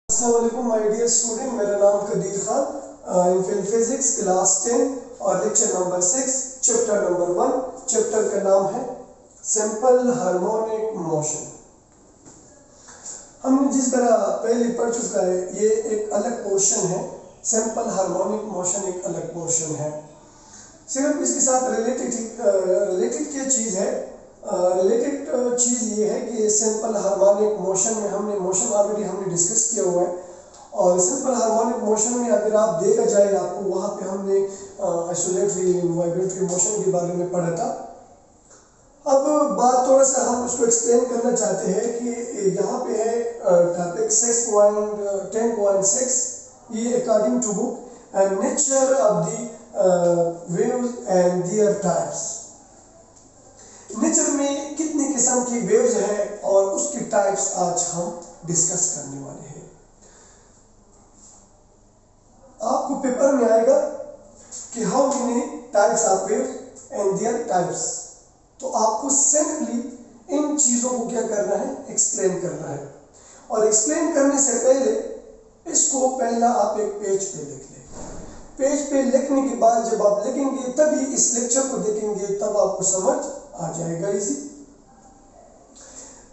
अस्सलामुअलैकुम my dear student, मेरा नाम Kadir Khan, in physics class 10 और lecture number 6 chapter number 1। Chapter का नाम है सिंपल हार्मोनिक मोशन। हमने जिस तरह पहले पढ़ चुका है, ये एक अलग पोर्शन है। सिंपल हार्मोनिक मोशन एक अलग पोर्शन है। सिर्फ इसके साथ रिलेटेड क्या चीज़ है? रिलेटेड चीज़ ये है कि सिंपल हार्मोनिक मोशन में मोशन ऑलरेडी डिस्कस किया हुआ है। और सिंपल हार्मोनिक मोशन में अगर आप देखा जाए, आपको वहाँ पे हमने आइसोलेटरी वाइब्रेटरी मोशन के बारे में पढ़ा था। अब बात थोड़ा सा हम उसको एक्सप्लेन करना चाहते हैं कि यहाँ पे है टॉपिक 6.10.6। ये according to book nature of the waves and their types. Nature में कितने किस्म की वेव्स है और उसकी टाइप्स आज हम डिस्कस करने वाले हैं। आपको पेपर में आएगा कि how many types of waves and their types. तो आपको सिंपली इन चीजों को क्या करना है, एक्सप्लेन करना है। और एक्सप्लेन करने से पहले इसको पहला आप एक पेज पे लिख लें। पेज पे लिखने के बाद जब आप लिखेंगे तभी इस लेक्चर को देखेंगे, तब आपको समझ आ जाएगा इजी।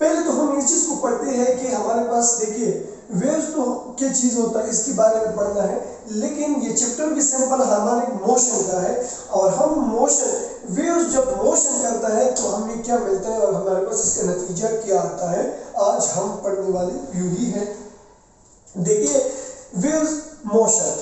पहले तो हम इस चीज को पढ़ते हैं कि हमारे पास देखिए वेव्स तो क्या चीज होता है, इसके बारे में पढ़ना है। लेकिन ये चैप्टर भी सिंपल हार्मोनिक मोशन का है। और हम मोशन वेव्स जब मोशन करता है तो हमें क्या मिलता है और हमारे पास इसका नतीजा क्या आता है, आज हम पढ़ने वाले यूं ही है। देखिए वेव्स मोशन,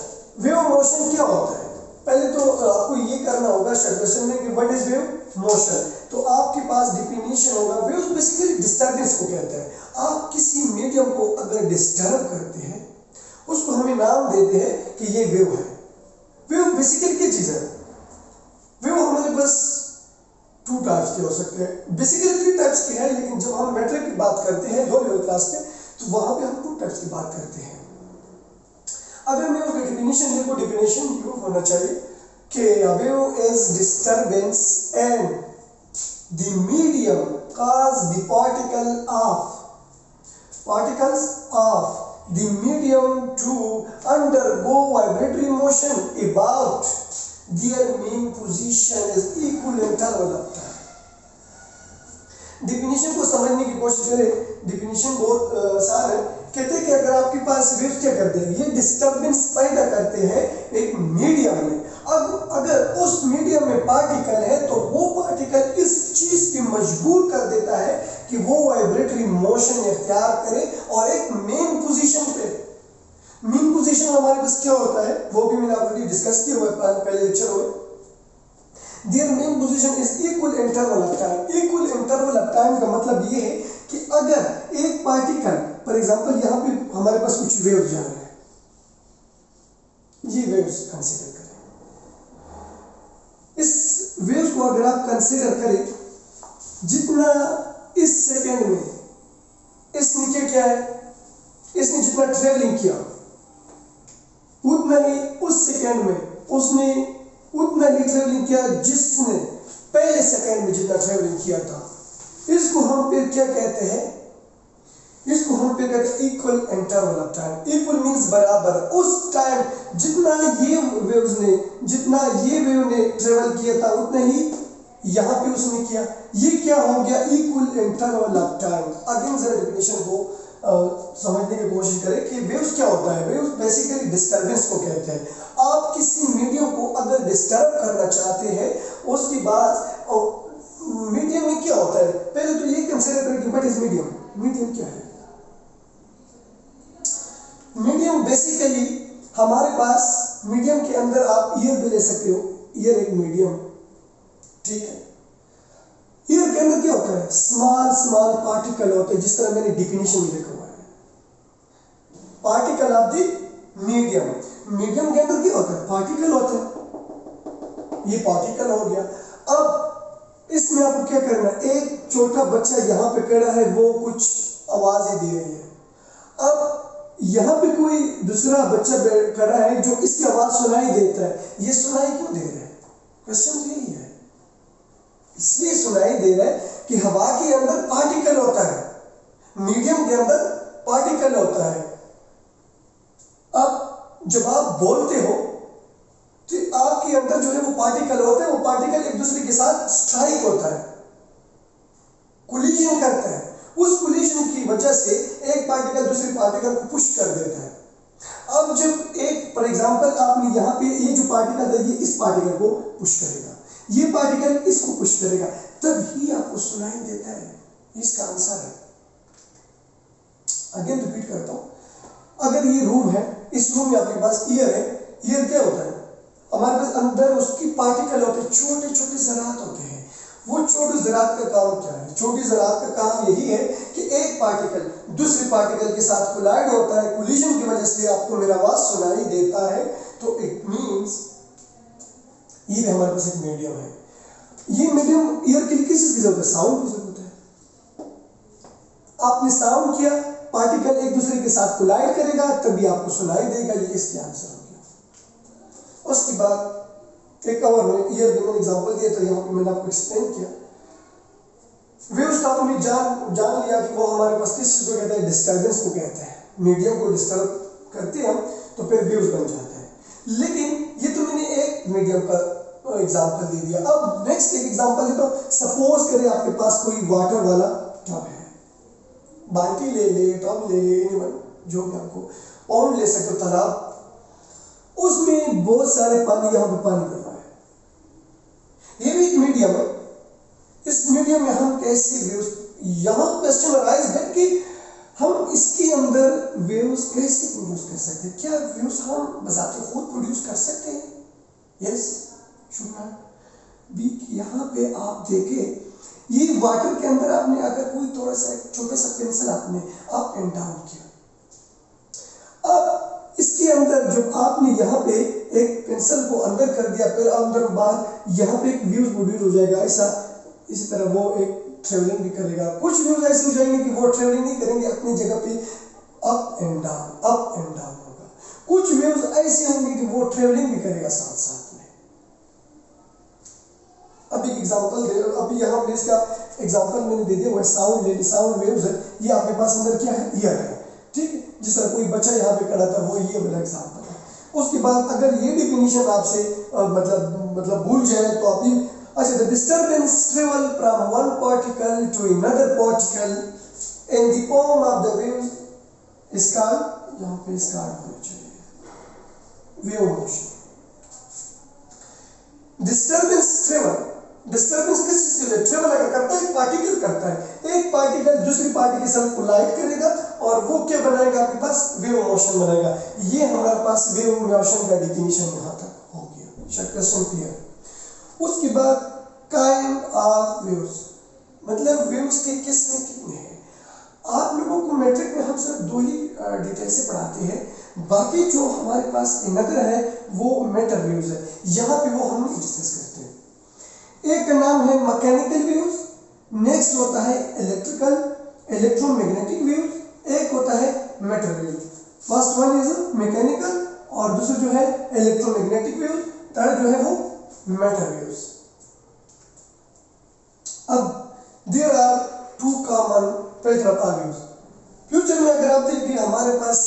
वेव मोशन क्या होता है? पहले तो आपको ये करना होगा शब्द में कि व्हाट इज वेव मोशन। तो आपके पास डिफिनीशन होगा। वेव्स बेसिकली डिस्टर्बेंस को कहते हैं। आप किसी मीडियम को अगर डिस्टर्ब करते हैं, उसको हमें नाम देते हैं कि ये वेव है। वेव बेसिकली क्या चीज है? वेव हमारे पास टू टाइप्स के हो सकते हैं, बेसिकली थ्री टाइप्स के हैं। लेकिन जब हम मैट्रिक की बात करते हैं लो लेवल क्लास में, तो वहां पे हम टू टाइप्स की बात करते हैं। अगर मैं उसका डिफिनीशन लिखूं, डिफिनीशन यूज होना चाहिए कि wave is disturbance and the medium cause the particles of the medium to undergo vibratory motion about their mean position is equal interval of time। Definition को समझने की कोशिश करें। डिफिनीशन बहुत आसान है। कहते हैं कि अगर आपके पास वेव्स क्या करते हैं, ये डिस्टर्बेंस पैदा करते हैं एक मीडियम में। अब अगर उस मीडियम में पार्टिकल है तो वो पार्टिकल इस चीज पे मजबूर कर देता है कि वो वाइब्रेटरी मोशन इख्तियार करे और एक मेन पोजीशन पे। मेन पोजीशन हमारे पास क्या होता है वो भी मैंने ऑलरेडी डिस्कस किया हुआ है पहले लेक्चर में। Their main position is equal interval of time। Equal interval of time का मतलब ये है कि अगर एक पार्टिकल, फॉर एग्जांपल यहाँ पे हमारे पास कुछ वेव्स जा रहे हैं, ये वेव्स कंसीडर करें। इस वेव्स को अगर आप कंसीडर करें, जितना इस सेकेंड में इसने क्या है, इसने जितना ट्रेवलिंग किया उतना ही उस सेकेंड में उसने उतना ही ट्रेवलिंग किया जिसने पहले सेकेंड में जितना ट्रेवलिंग किया था। इसको हम फिर क्या कहते हैं? इसको हम फिर कहते हैं equal interval of time. Equal means बराबर। उस टाइम जितना ये वेव ने ट्रेवल किया था उतना ही यहाँ पे उसने किया। ये क्या हो गया? Equal interval of time. Again जरा डेफिनेशन को समझने की कोशिश करें कि वेव्स क्या होता है। वेव्स बेसिकली डिस्टर्बेंस को कहते हैं। आप किसी मीडियम को अगर डिस्टर्ब करना चाहते हैं, उसके बाद मीडियम में क्या होता है, पहले तो ये कंसीडर करें कि व्हाट इज मीडियम। मीडियम क्या है? मीडियम बेसिकली हमारे पास मीडियम के अंदर आप ईयर भी ले सकते हो। ईयर एक मीडियम, ठीक है। ईयर के अंदर क्या होता है? स्मॉल स्मॉल पार्टिकल होते हैं, जिस तरह मैंने डिफिनीशन में लिखा हुआ है, particle of the medium. Medium के अंदर क्या होता है? पार्टिकल होते हैं। ये पार्टिकल हो गया। अब इसमें आपको क्या करना है? एक छोटा बच्चा यहाँ पे खड़ा है, वो कुछ आवाजें दे रही है। अब यहाँ पे कोई दूसरा बच्चा खड़ा है जो इसकी आवाज सुनाई देता है। ये सुनाई क्यों दे रहा है? क्वेश्चन यही है। इसलिए सुनाई दे रहा है कि हवा के अंदर पार्टिकल होता है, मीडियम के अंदर पार्टिकल होता है। जब आप बोलते हो तो आपके अंदर जो है वो पार्टिकल होते हैं, वो पार्टिकल एक दूसरे के साथ स्ट्राइक होता है, कोलिजन करता है। उस कोलिजन की वजह से एक पार्टिकल दूसरे पार्टिकल को पुश कर देता है। अब जब एक फॉर एग्जांपल आपने यहाँ पे ये जो पार्टिकल है ये इस पार्टिकल को पुश करेगा, ये पार्टिकल इसको पुश करेगा, तभी आपको सुनाई देता है। इसका आंसर है। अगेन रिपीट करता हूं, अगर ये रूम है, इस रूम में आपके पास ईयर है, ईयर क्या होता है, हमारे पास अंदर उसकी पार्टिकल होते हैं, छोटे छोटे ज़रात होते हैं। वो छोटे ज़रात का काम क्या है? छोटी ज़रात का काम यही है कि एक पार्टिकल दूसरे पार्टिकल के साथ कोलाइड होता है, कोलिजन की वजह से आपको मेरा आवाज सुनाई देता है। तो इट मींस ये हमारे पास एक मीडियम है। ये मीडियम ईयर के लिए किस चीज की जरूरत है? साउंड की जरूरत है। आपने साउंड किया, पार्टिकल एक दूसरे के साथ कोलाइड करेगा, तभी आपको सुनाई देगा। ये इसके आंसर हो गया। उसके बाद एक और में ईयर के मैंने एग्जांपल दिया, तो यहाँ पे मैंने आपको एक्सप्लेन किया। वेव्स तो आपने जान लिया कि वो हमारे पास किस चीज को कहते हैं, डिस्टर्बेंस को कहते हैं। मीडियम को डिस्टर्ब करते हैं हम तो फिर वेव्स बन जाते हैं। लेकिन ये तो मैंने एक मीडियम का एग्जांपल दे दिया। अब नेक्स्ट एक एग्जांपल है, तो सपोज करें आपके पास कोई वाटर वाला टब है, बाल्टी ले ले, टब ले ले, एनीवन जो भी आपको, पॉन्ड ले सकते हो, तालाब, उसमें बहुत सारे पानी, यहाँ पे पानी भरा है, ये भी एक मीडियम है। इस मीडियम में हम कैसे वेव्स, यहाँ क्वेश्चन अराइज है कि हम इसके अंदर वेव्स कैसे प्रोड्यूस कर सकते हैं? क्या वेव्स हम बजाते खुद प्रोड्यूस कर सकते हैं? Yes, should not be. यहाँ पे आप देखें, ये वाटर के अंदर आपने अगर कोई थोड़ा सा छोटा सा पेंसिल आपने अप एंड डाउन किया, अब इसके अंदर जब आपने यहाँ पे एक पेंसिल को अंदर कर दिया, फिर अंदर बाहर यहाँ पे एक व्यूज प्रोड्यूस हो जाएगा। ऐसा इसी तरह वो एक ट्रेवलिंग भी करेगा। कुछ व्यूज ऐसे हो जाएंगे कि वो ट्रेवलिंग नहीं करेंगे, अपनी जगह पे अप एंड डाउन होगा। कुछ व्यूज ऐसे होंगे कि वो ट्रेवलिंग भी करेगा साथ साथ में। अभी एग्जांपल दे, अभी यहाँ पे इसका एग्जांपल मैंने दे दिया, वो साउंड ले ली, साउंड वेव्स है। ये आपके पास अंदर क्या है? ईयर है, ठीक है। जिस तरह कोई बच्चा यहाँ पे खड़ा था, वो ये वाला एग्जांपल है। उसके बाद अगर ये डिफिनीशन आपसे मतलब भूल जाए तो आप ये, अच्छा, the disturbance travel from one particle to another particle in the form of the waves is called, यहाँ पे is called होना चाहिए, wave motion। disturbance travel, disturbance किस चीज के लिए ट्रेवल अगर करता है? एक पार्टिकल करता है, एक पार्टिकल दूसरी पार्टिकल के साथ कोलाइड करेगा और वो क्या बनाएगा? आपके पास वेव मोशन बनेगा। ये हमारे पास वेव मोशन का डिफिनीशन यहाँ तक हो गया। Question clear? उसके बाद काइंड ऑफ वेव्स, मतलब वेव्स के किस्म कितने हैं? आप लोगों को मैट्रिक में हम सिर्फ दो ही डिटेल से पढ़ाते हैं, बाकी जो हमारे पास नगर है वो मैटर वेव्स है। यहाँ पे वो हम डिस्कस करते हैं। एक का नाम है मैकेनिकल वेव्स, नेक्स्ट होता है इलेक्ट्रोमैग्नेटिक वेव्स, एक होता है matter waves. First one is mechanical और दूसरा जो है इलेक्ट्रोमैग्नेटिक वेव्स, थर्ड जो है वो मैटर वेव्स। अब there are two common pattern of waves. Future में अगर आप देखिए हमारे पास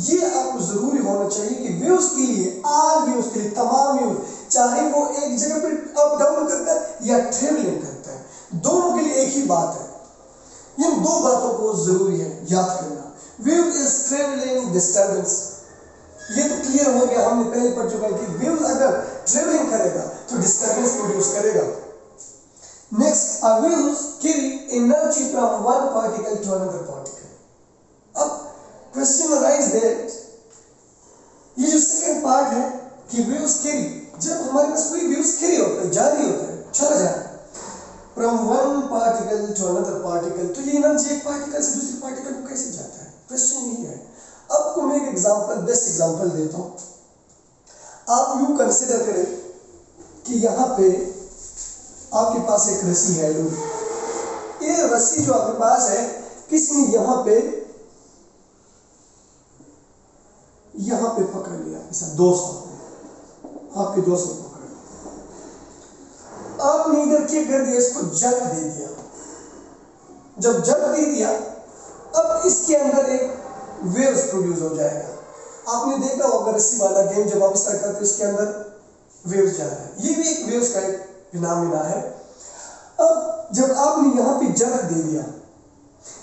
ये आपको जरूरी होना चाहिए कि वेव्स के लिए, ऑल वेव्स के लिए, तमाम वेव्स, चाहे वो एक जगह पे अप डाउन करता है या ट्रेवलिंग करता है, दोनों के लिए एक ही बात है। इन दो बातों को जरूरी है याद करना। वेव इज ट्रेवलिंग डिस्टर्बेंस, ये तो क्लियर हो गया, हमने पहले पढ़ चुका है कि वेव अगर ट्रेवलिंग करेगा तो डिस्टर्बेंस प्रोड्यूस करेगा। Next, a waves carry energy from one particle to another particle. अब क्वेश्चन अराइज दैट ये जो सेकंड पार्ट है कि वेव्स कैरी, जब हमारे पास कोई वेव्स कैरी होता है, जारी होता है, चला जा रहा है from one particle to another particle, तो ये एनर्जी एक पार्टिकल से दूसरे पार्टिकल को कैसे जाता है? क्वेश्चन यही है। अब को मैं एक एग्जांपल, बेस्ट एग्जांपल देता हूं। आप यूं कंसीडर करें कि यहाँ पे आपके पास एक रस्सी है, ये रस्सी जो आपके पास है, किसी ने यहाँ पे पकड़ लिया, ऐसा दोस्त आपके दोस्त ने पकड़ लिया, आपने इधर क्या कर दिया? इसको जग दे दिया। जब जग दे दिया, अब इसके अंदर एक वेव्स प्रोड्यूस हो जाएगा। आपने देखा होगा रस्सी वाला गेम, जब आप इस तरह करते हो उसके अंदर वेव्स जा रहा है, ये भी एक वेव्स का एक फिनोमेना है। अब जब आपने यहाँ पे जर्क दे दिया,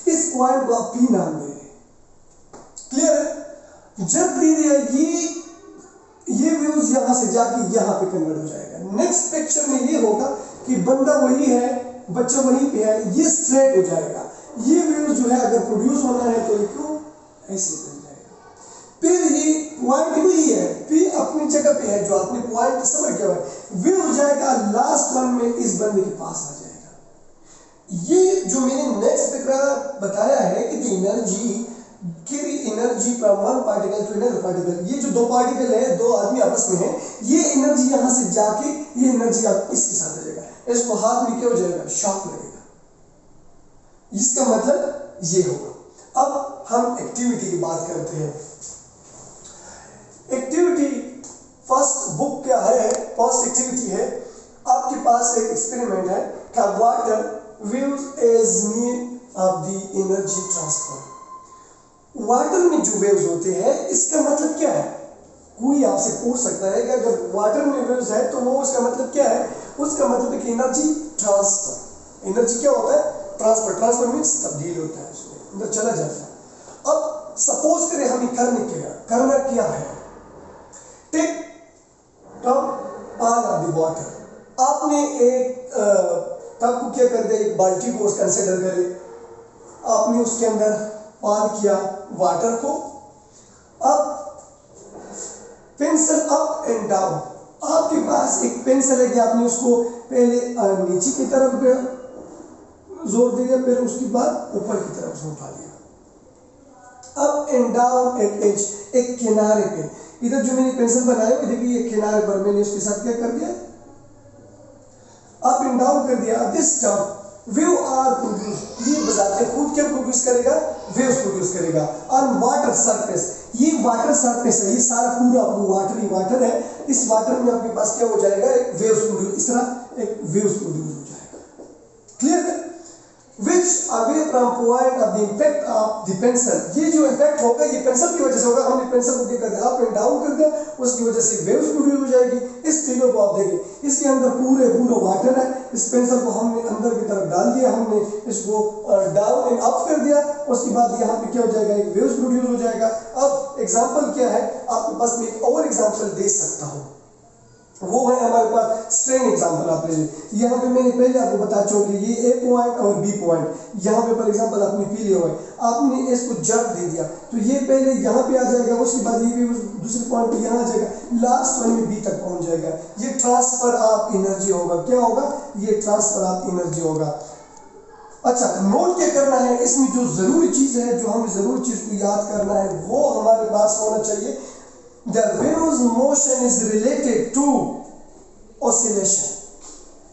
इस पॉइंट को आप पी नाम दे रहे, क्लियर है? जर्क दे दिया, ये वेव्स यहां से जाके यहां पे कन्वर्ट हो जाएगा। नेक्स्ट पिक्चर में ये होगा कि बंदा वही है, बच्चा वहीं पे है, ये स्ट्रेट हो जाएगा। ये वेव्स जो है अगर प्रोड्यूस होना है तो क्यों ऐसे बन जाएगा। फिर ये पॉइंट वही है, पी अपनी जगह पे है, जो आपने पॉइंट समझ गया है, वेव जाएगा लास्ट वन में इस बंदे के पास आ जाएगा। ये जो मैंने नेक्स्ट पिक्चर बताया है कि the energy carry energy from one particle to another particle, ये जो दो पार्टिकल है, दो आदमी आपस में है, ये एनर्जी यहां से जाके ये एनर्जी आप इसके साथ आ जाएगा, इसको हाथ में क्या हो जाएगा, शॉक लगेगा। इसका मतलब ये होगा। अब हम एक्टिविटी की बात करते हैं। एक्टिविटी फर्स्ट बुक क्या है, फर्स्ट एक्टिविटी है, आपके पास एक एक्सपेरिमेंट है का water waves as mean of the energy transfer. Water में जो वेव्स होते हैं, इसका मतलब क्या है? कोई आपसे पूछ सकता है कि अगर वाटर में वेव्स है तो वो उसका मतलब क्या है? उसका मतलब है कि एनर्जी ट्रांसफर। एनर्जी क्या होता है? ट्रांसफर। ट्रांसफर मीन्स तब्दील होता है, उसमें अंदर चला जाता है। अब सपोज करें हमें करना क्या है, take tub on off the water. आपने एक टब को क्या कर दिया, एक बाल्टी को कंसिडर करें, आपने उसके अंदर पार किया वाटर को। अब पेंसिल अप एंड डाउन, आपके पास एक पेंसिल है कि आपने उसको पहले नीचे की तरफ जोर दिया, फिर उसके बाद ऊपर की तरफ से उठा लिया। Up and down and edge, एक किनारे पे, इधर जो मैंने पेंसिल बनाया हुआ देखिए, ये किनारे पर मैंने उसके साथ क्या कर दिया, अप एंड डाउन कर दिया। This term wave are produce, ये बताते खुद क्या प्रोड्यूस करेगा, वेव्स प्रोड्यूस करेगा ऑन वाटर सरफेस। ये वाटर सरफेस है, ये सारा पूरा वाटर ही वाटर है। इस वाटर में आपके पास क्या हो जाएगा, एक वेव्स प्रोड्यूस, इस तरह एक वेव्स प्रोड्यूस हो जाएगा, क्लियर है? Which away from point of the impact of the pencil, ये जो इम्पैक्ट होगा ये पेंसिल की वजह से होगा। हमने पेंसिल को क्या कर दिया, अप एंड डाउन कर दिया, उसकी वजह से वेव्स प्रोड्यूस हो जाएगी। इस फिगर को आप देखिए, इसके अंदर पूरा वाटर है, इस पेंसिल को हमने अंदर की तरफ डाल दिया, हमने इसको डाउन एंड अप कर दिया, उसके बाद यहाँ पे क्या हो जाएगा, एक वेव्स प्रोड्यूस हो जाएगा। अब एग्जांपल क्या है, आपके पास मैं एक और एग्जांपल दे सकता हूँ, वो है हमारे पास स्ट्रेन एग्जांपल। आप ले लीजिए, यहाँ पे मैंने पहले आपको बता चुका, ये ए पॉइंट और बी पॉइंट, यहाँ पे फॉर एग्जांपल आपने पी लिया हुआ है, आपने इसको जर्क दे दिया तो ये पहले यहाँ पे आ जाएगा, उसके बाद ये भी दूसरे पॉइंट पे यहाँ आ जाएगा, लास्ट वन में बी तक पहुंच जाएगा। ये ट्रांसफर ऑफ एनर्जी होगा। क्या होगा, ये ट्रांसफर ऑफ एनर्जी होगा। अच्छा, नोट क्या करना है, इसमें जो जरूरी चीज है, जो हमें जरूरी चीज को याद करना है, वो हमारे पास होना चाहिए, the wave's motion is related to oscillation।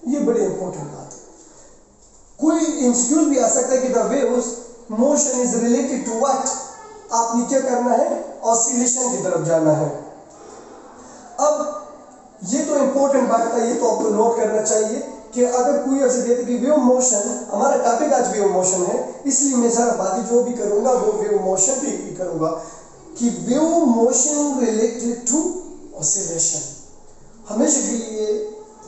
ये बड़ी इंपॉर्टेंट बात है। कोई इंस्क्यूज भी आ सकता है कि the wave's motion is related to what, आपने क्या करना है, ऑसिलेशन की तरफ जाना है। अब ये तो इंपॉर्टेंट बात था, ये तो आपको नोट करना चाहिए कि अगर कोई ऐसे कहते कि वेव मोशन, हमारा टॉपिक आज वेव मोशन है, इसलिए मैं सारा बाकी जो भी करूंगा वो वेव मोशन पे ही करूंगा कि wave motion related to oscillation. हमेशा के लिए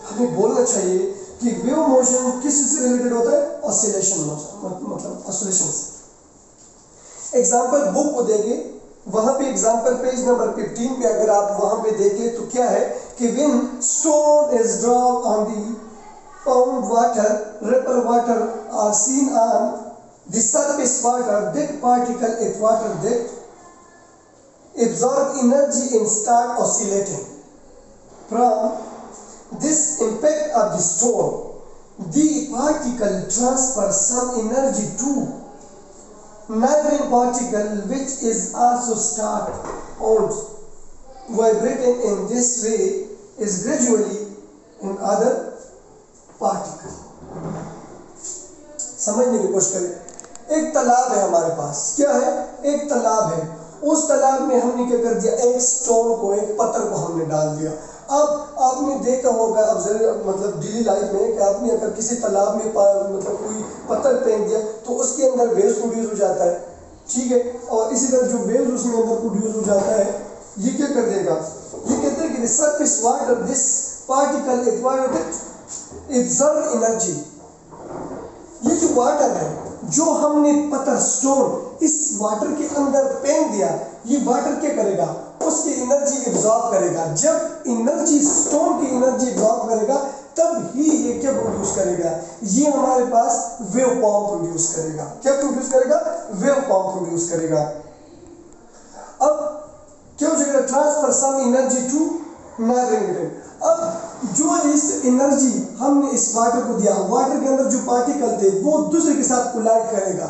हमें बोलना चाहिए कि वेव मोशन किस से रिलेटेड होता है, ऑसिलेशन मोशन, मतलब ऑसिलेशन से। एग्जांपल बुक को देखें, वहां पे एग्जांपल पेज नंबर 15 पे अगर आप वहां पे देखें तो क्या है कि when stone is drop on the pond water, ripple water are seen on the surface water, that particle at water depth absorb energy and start oscillating. From this impact of the stone, the particle transfers some energy to neighboring particle, which is also start on vibrating in this way is gradually in other particle. समझने की कोशिश करें। एक तालाब है हमारे पास, क्या है, एक तालाब है, उस तालाब में हमने क्या कर दिया, एक स्टोन को, एक पत्थर को हमने डाल दिया। अब आपने देखा होगा, अब मतलब डेली लाइफ में कि आपने अगर किसी तालाब में मतलब कोई पत्थर फेंक दिया तो उसके अंदर वेव्स प्रोड्यूस हो जाता है, ठीक है, और इसी तरह जो वेव्स उसमें अंदर प्रोड्यूस हो जाता है ये क्या कर देगा, ये कहते हैं कि the surface water this particle it will absorb energy। ये जो वाटर है, जो हमने पत्थर स्टोन इस वाटर के अंदर फेंक दिया, ये वाटर क्या करेगा, उसकी एनर्जी एब्जॉर्ब करेगा। जब एनर्जी स्टोन की एनर्जी एब्जॉर्ब करेगा तब ही ये क्या प्रोड्यूस करेगा, ये हमारे पास वेव फॉर्म प्रोड्यूस करेगा। क्या प्रोड्यूस करेगा, वेव फॉर्म प्रोड्यूस करेगा। अब क्या हो जाएगा, transfer some energy to neighbouring region. अब जो इस एनर्जी हमने इस वाटर को दिया, वाटर के अंदर जो पार्टिकल थे वो दूसरे के साथ कोलाइड करेगा,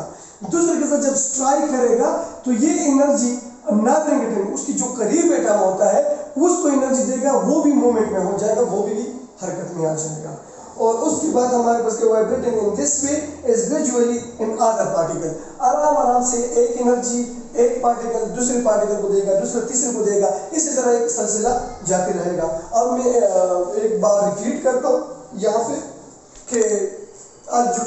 दूसरे के साथ जब स्ट्राइक करेगा तो ये एनर्जी नेबरिंग रीजन, उसकी जो करीब एटम होता है उसको एनर्जी देगा, वो भी मूवमेंट में हो जाएगा, वो भी हरकत में आ जाएगा। और उसके बाद हमारे पास vibrating in this way is gradually in other particle, आराम आराम से एक एनर्जी एक पार्टिकल दूसरे पार्टिकल को देगा, दूसरा तीसरे को देगा, इसी तरह एक सिलसिला जाती रहेगा। अब मैं एक बार रिपीट करता हूँ यहाँ पे कि आज जो